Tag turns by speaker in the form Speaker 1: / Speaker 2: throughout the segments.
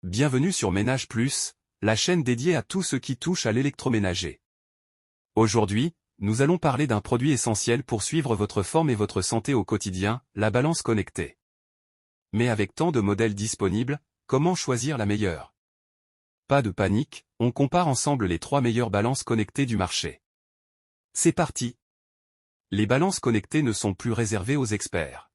Speaker 1: Bienvenue sur Ménage Plus, la chaîne dédiée à tout ce qui touche à l'électroménager. Aujourd'hui, nous allons parler d'un produit essentiel pour suivre votre forme et votre santé au quotidien, la balance connectée. Mais avec tant de modèles disponibles, comment choisir la meilleure? Pas de panique, on compare ensemble les 3 meilleures balances connectées du marché. C'est parti! Les balances connectées ne sont plus réservées aux experts.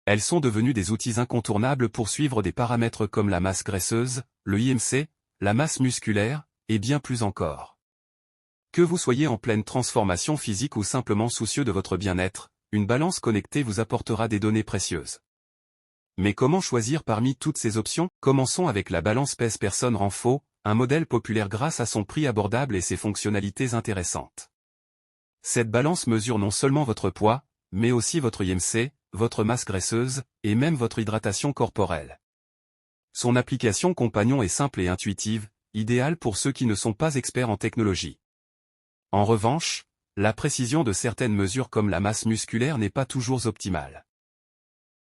Speaker 1: Elles sont devenues des outils incontournables pour suivre des paramètres comme la masse graisseuse, le IMC, la masse musculaire, et bien plus encore. Que vous soyez en pleine transformation physique ou simplement soucieux de votre bien-être, une balance connectée vous apportera des données précieuses. Mais comment choisir parmi toutes ces options? Commençons avec la balance pèse-personne Renfo, un modèle populaire grâce à son prix abordable et ses fonctionnalités intéressantes. Cette balance mesure non seulement votre poids, mais aussi votre IMC, votre masse graisseuse, et même votre hydratation corporelle. Son application compagnon est simple et intuitive, idéale pour ceux qui ne sont pas experts en technologie. En revanche, la précision de certaines mesures comme la masse musculaire n'est pas toujours optimale.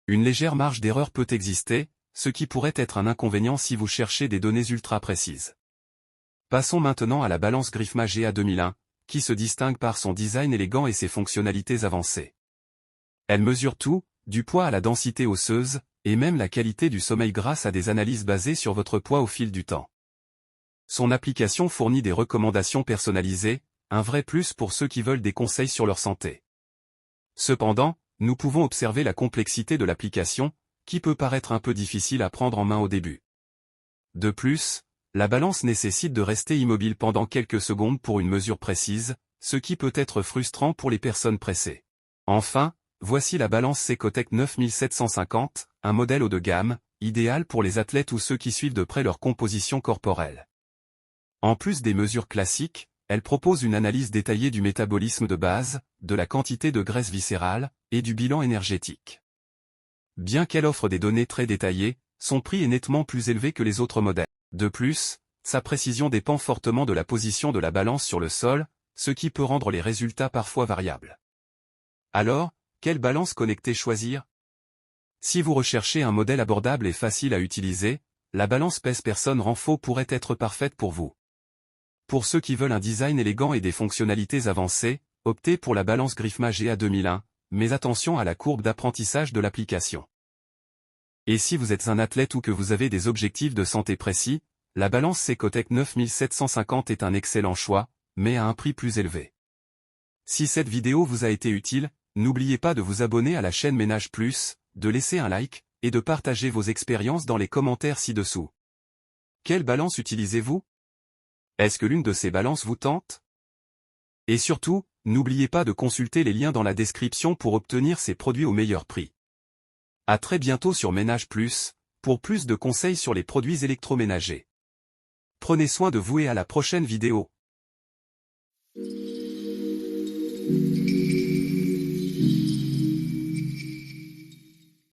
Speaker 1: Une légère marge d'erreur peut exister, ce qui pourrait être un inconvénient si vous cherchez des données ultra précises. Passons maintenant à la balance Griffma GA 2001, qui se distingue par son design élégant et ses fonctionnalités avancées. Elle mesure tout, du poids à la densité osseuse, et même la qualité du sommeil grâce à des analyses basées sur votre poids au fil du temps. Son application fournit des recommandations personnalisées, un vrai plus pour ceux qui veulent des conseils sur leur santé. Cependant, nous pouvons observer la complexité de l'application, qui peut paraître un peu difficile à prendre en main au début. De plus, la balance nécessite de rester immobile pendant quelques secondes pour une mesure précise, ce qui peut être frustrant pour les personnes pressées. Enfin, voici la balance Secotec 9750, un modèle haut de gamme, idéal pour les athlètes ou ceux qui suivent de près leur composition corporelle. En plus des mesures classiques, elle propose une analyse détaillée du métabolisme de base, de la quantité de graisse viscérale, et du bilan énergétique. Bien qu'elle offre des données très détaillées, son prix est nettement plus élevé que les autres modèles. De plus, sa précision dépend fortement de la position de la balance sur le sol, ce qui peut rendre les résultats parfois variables. Alors, quelle balance connectée choisir? Si vous recherchez un modèle abordable et facile à utiliser, la balance pèse-personne Renfo pourrait être parfaite pour vous. Pour ceux qui veulent un design élégant et des fonctionnalités avancées, optez pour la balance Griffma GA 2001, mais attention à la courbe d'apprentissage de l'application. Et si vous êtes un athlète ou que vous avez des objectifs de santé précis, la balance Secotec 9750 est un excellent choix, mais à un prix plus élevé. Si cette vidéo vous a été utile, n'oubliez pas de vous abonner à la chaîne Ménage Plus, de laisser un like, et de partager vos expériences dans les commentaires ci-dessous. Quelle balance utilisez-vous? Est-ce que l'une de ces balances vous tente? Et surtout, n'oubliez pas de consulter les liens dans la description pour obtenir ces produits au meilleur prix. À très bientôt sur Ménage Plus, pour plus de conseils sur les produits électroménagers. Prenez soin de vous et à la prochaine vidéo.